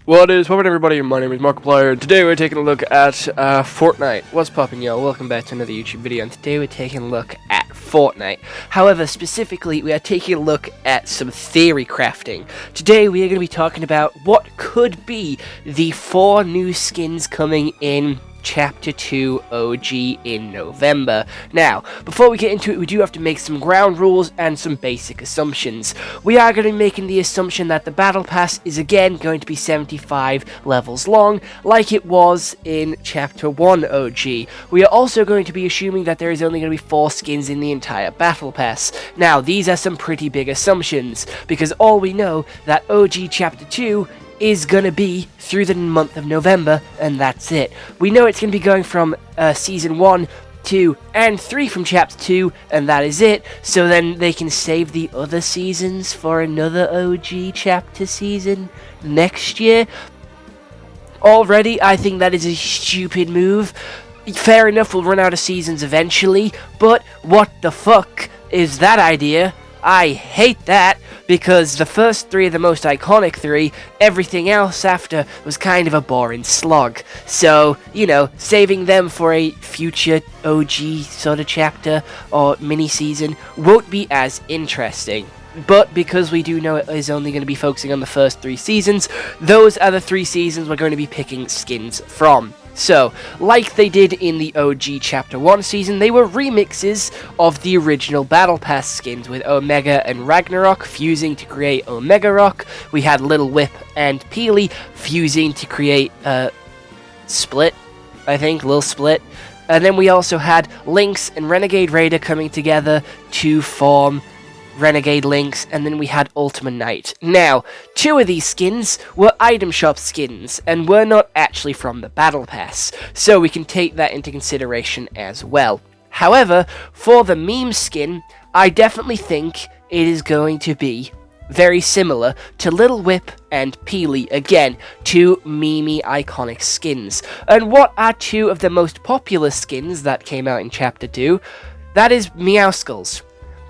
What is poppin', everybody? My name is Markiplier. Today we're taking a look at Fortnite. What's poppin', y'all? Welcome back to another YouTube video, and today we're taking a look at Fortnite. However, specifically, we are taking a look at some theory crafting. Today we are going to be talking about what could be the 4 new skins coming in Chapter 2 OG in November. Now, before we get into it, we do have to make some ground rules and some basic assumptions. We are going to be making the assumption that the Battle Pass is again going to be 75 levels long, like it was in Chapter 1 OG. We are also going to be assuming that there is only going to be 4 skins in the entire Battle Pass. Now, these are some pretty big assumptions, because all we know that OG Chapter 2 is gonna be through the month of November, and that's it. We know it's gonna be going from Season 1, 2, and 3 from Chapter 2, and that is it. So then they can save the other seasons for another OG Chapter season next year. Already, I think that is a stupid move. Fair enough, we'll run out of seasons eventually, but what the fuck is that idea? I hate that, because the first 3 are the most iconic 3, everything else after was kind of a boring slog. So, you know, saving them for a future OG sort of chapter or mini-season won't be as interesting. But because we do know it is only going to be focusing on the first 3 seasons, those are the 3 seasons we're going to be picking skins from. So, like they did in the OG Chapter 1 season, they were remixes of the original Battle Pass skins, with Omega and Ragnarok fusing to create Omega Rock. We had Little Whip and Peely fusing to create Split, I think, Lil Split. And then we also had Lynx and Renegade Raider coming together to form Renegade Lynx, and then we had Ultima Knight. Now, 2 of these skins were item shop skins, and were not actually from the Battle Pass, so we can take that into consideration as well. However, for the meme skin, I definitely think it is going to be very similar to Little Whip and Peely, again, 2 memey iconic skins. And what are 2 of the most popular skins that came out in Chapter 2? That is Meowskulls.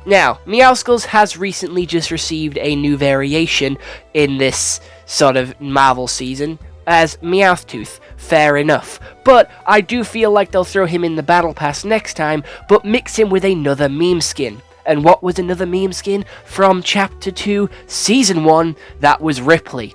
Now, Meowskulls has recently just received a new variation in this sort of Marvel season as Meowtooth. Fair enough. But I do feel like they'll throw him in the Battle Pass next time, but mix him with another meme skin. And what was another meme skin from Chapter 2 Season 1? That was Ripley.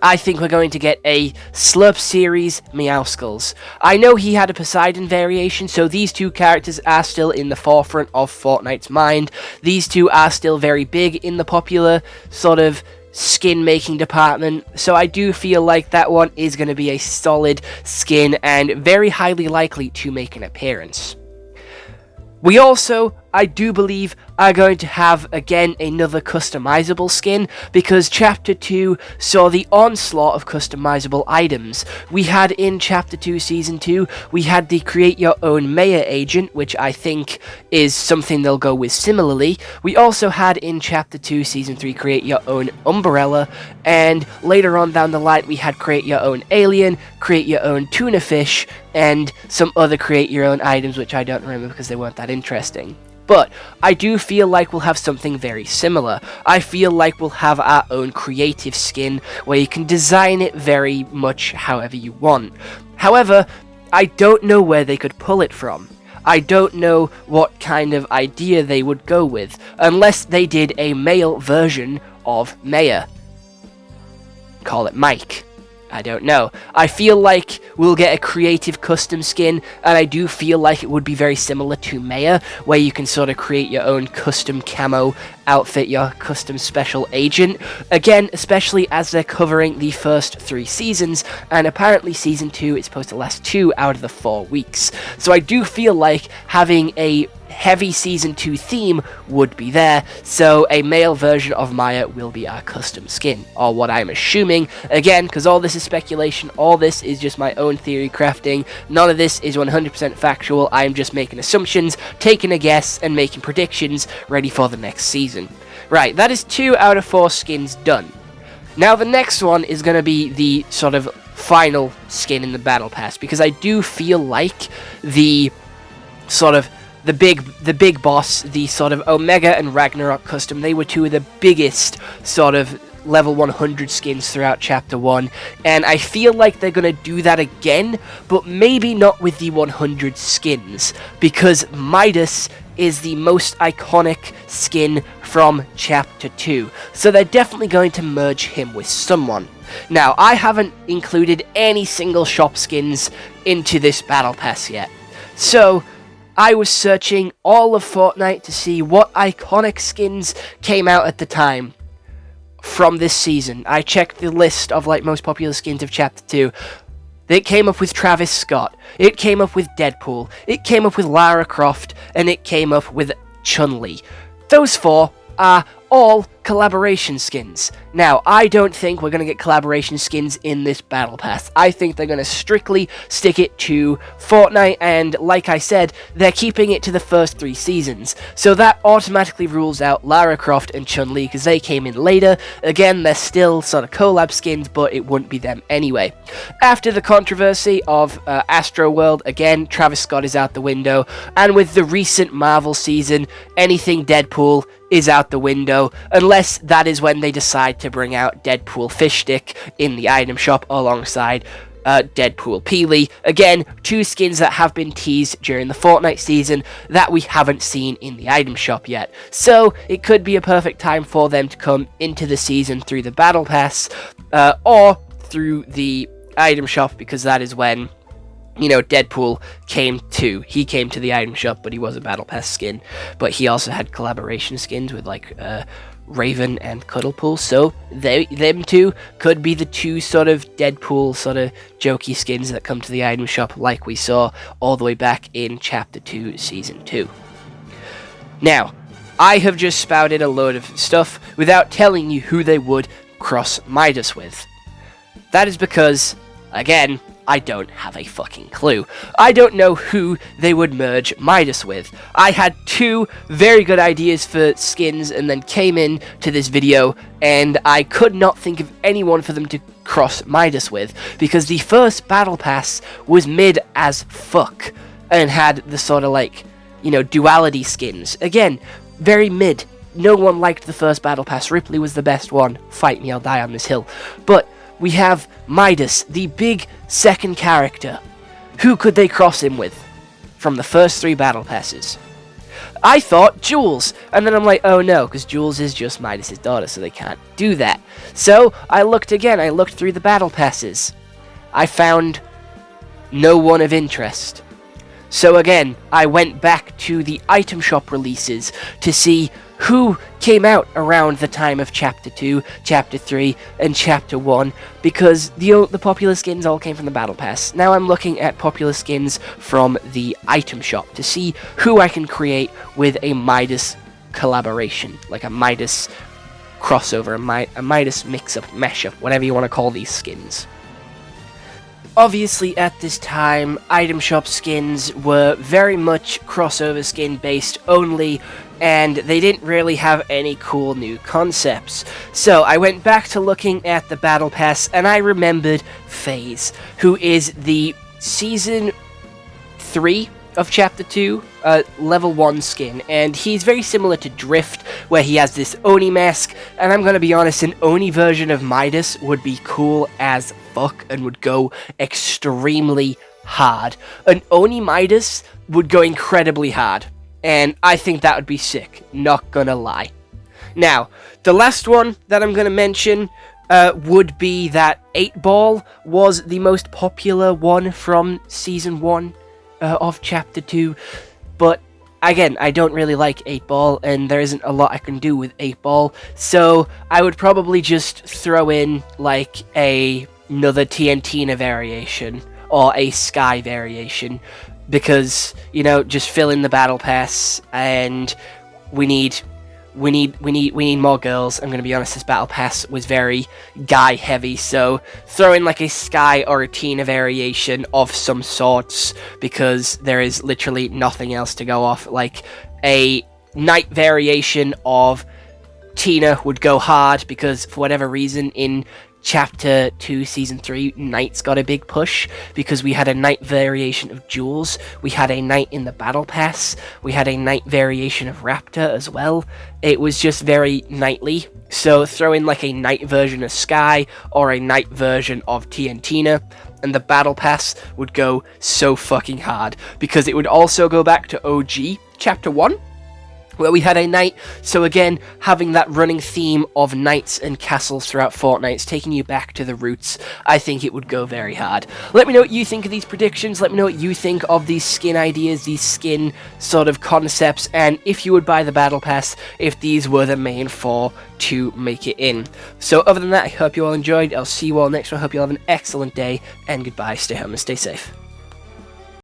I think we're going to get a Slurp series Meowskulls. I know he had a Poseidon variation, so these 2 characters are still in the forefront of Fortnite's mind. These 2 are still very big in the popular sort of skin making department, so I do feel like that one is going to be a solid skin and very highly likely to make an appearance. We also, I do believe, are going to have, again, another customizable skin, because Chapter 2 saw the onslaught of customizable items. We had in Chapter 2 Season 2, we had the Create Your Own Mayor Agent, which I think is something they'll go with similarly. We also had in Chapter 2 Season 3 Create Your Own Umbrella, and later on down the line we had Create Your Own Alien, Create Your Own Tuna Fish, and some other Create Your Own items which I don't remember because they weren't that interesting. But I do feel like we'll have something very similar. I feel like we'll have our own creative skin where you can design it very much however you want. However, I don't know where they could pull it from. I don't know what kind of idea they would go with, unless they did a male version of Mayor. Call it Mike. I don't know. I feel like we'll get a creative custom skin, and I do feel like it would be very similar to Mayor, where you can sort of create your own custom camo outfit, your custom special agent. Again, especially as they're covering the first 3 seasons, and apparently Season 2 is supposed to last 2 out of the 4 weeks. So I do feel like having a heavy Season 2 theme would be there, so a male version of Maya will be our custom skin, or what I'm assuming. Again, because all this is speculation, all this is just my own theory crafting, none of this is 100% factual, I'm just making assumptions, taking a guess, and making predictions ready for the next season. Right, that is 2 out of 4 skins done. Now the next one is going to be the sort of final skin in the Battle Pass, because I do feel like the sort of the big boss, the sort of Omega and Ragnarok custom, they were 2 of the biggest sort of level 100 skins throughout Chapter 1, and I feel like they're going to do that again, but maybe not with the 100 skins, because Midas is the most iconic skin from Chapter 2, so they're definitely going to merge him with someone. Now, I haven't included any single shop skins into this Battle Pass yet, so I was searching all of Fortnite to see what iconic skins came out at the time from this season. I checked the list of like most popular skins of Chapter 2. It came up with Travis Scott, it came up with Deadpool, it came up with Lara Croft, and it came up with Chun-Li. Those four are all collaboration skins. Now, I don't think we're going to get collaboration skins in this Battle Pass. I think they're going to strictly stick it to Fortnite, and like I said, they're keeping it to the first 3 seasons. So that automatically rules out Lara Croft and Chun-Li, because they came in later. Again, they're still sort of collab skins, but it wouldn't be them anyway. After the controversy of Astro World, again, Travis Scott is out the window, and with the recent Marvel season, anything Deadpool is out the window, unless that is when they decide to bring out Deadpool Fish Stick in the item shop alongside Deadpool Peely. Again, 2 skins that have been teased during the Fortnite season that we haven't seen in the item shop yet. So it could be a perfect time for them to come into the season through the Battle Pass or through the item shop, because that is when, you know, Deadpool came to the item shop, but he was a Battle Pass skin. But he also had collaboration skins with like Raven and Cuddlepool, so them two could be the 2 sort of Deadpool sort of jokey skins that come to the item shop, like we saw all the way back in Chapter 2, Season 2. Now, I have just spouted a load of stuff without telling you who they would cross Midas with. That is because, again, I don't have a fucking clue. I don't know who they would merge Midas with. I had 2 very good ideas for skins and then came in to this video and I could not think of anyone for them to cross Midas with, because the first Battle Pass was mid as fuck and had the sort of like, you know, duality skins. Again, very mid. No one liked the first Battle Pass. Ripley was the best one. Fight me, I'll die on this hill. But we have Midas, the big second character. Who could they cross him with from the first 3 Battle Passes? I thought Jules, and then I'm like, oh no, because Jules is just Midas' daughter, so they can't do that. So I looked again, I looked through the Battle Passes. I found no one of interest. So again, I went back to the item shop releases to see who came out around the time of Chapter 2, Chapter 3, and Chapter 1, because the popular skins all came from the Battle Pass. Now I'm looking at popular skins from the item shop to see who I can create with a Midas collaboration, like a Midas crossover, a Midas mix-up, mashup, whatever you want to call these skins. Obviously, at this time, item shop skins were very much crossover skin based only, and they didn't really have any cool new concepts. So I went back to looking at the Battle Pass, and I remembered FaZe, who is the Season 3 of Chapter 2, level 1 skin, and he's very similar to Drift, where he has this Oni mask, and I'm gonna be honest, an Oni version of Midas would be cool as fuck and would go extremely hard. An Oni Midas would go incredibly hard, and I think that would be sick, not gonna lie. Now, the last one that I'm gonna mention would be that 8-Ball was the most popular one from Season 1 of Chapter 2, but again, I don't really like 8-Ball, and there isn't a lot I can do with 8-Ball, so I would probably just throw in like another TNTina variation, or a Sky variation, because, you know, just fill in the Battle Pass, and we need more girls. I'm gonna be honest, this Battle Pass was very guy heavy, so throw in like a Sky or a Tina variation of some sorts, because there is literally nothing else to go off. Like a Night variation of Tina would go hard, because for whatever reason in Chapter 2, Season 3, Knights got a big push, because we had a Knight variation of Jules, we had a Knight in the Battle Pass, we had a Knight variation of Raptor as well. It was just very knightly, so throw in like a Knight version of Sky, or a Knight version of TNTina, and the Battle Pass would go so fucking hard, because it would also go back to OG Chapter 1, where we had a knight. So again, having that running theme of knights and castles throughout Fortnite, taking you back to the roots, I think it would go very hard. Let me know what you think of these predictions, let me know what you think of these skin ideas, these skin sort of concepts, and if you would buy the Battle Pass, if these were the main 4 to make it in. So other than that, I hope you all enjoyed, I'll see you all next one, I hope you all have an excellent day, and goodbye, stay home and stay safe.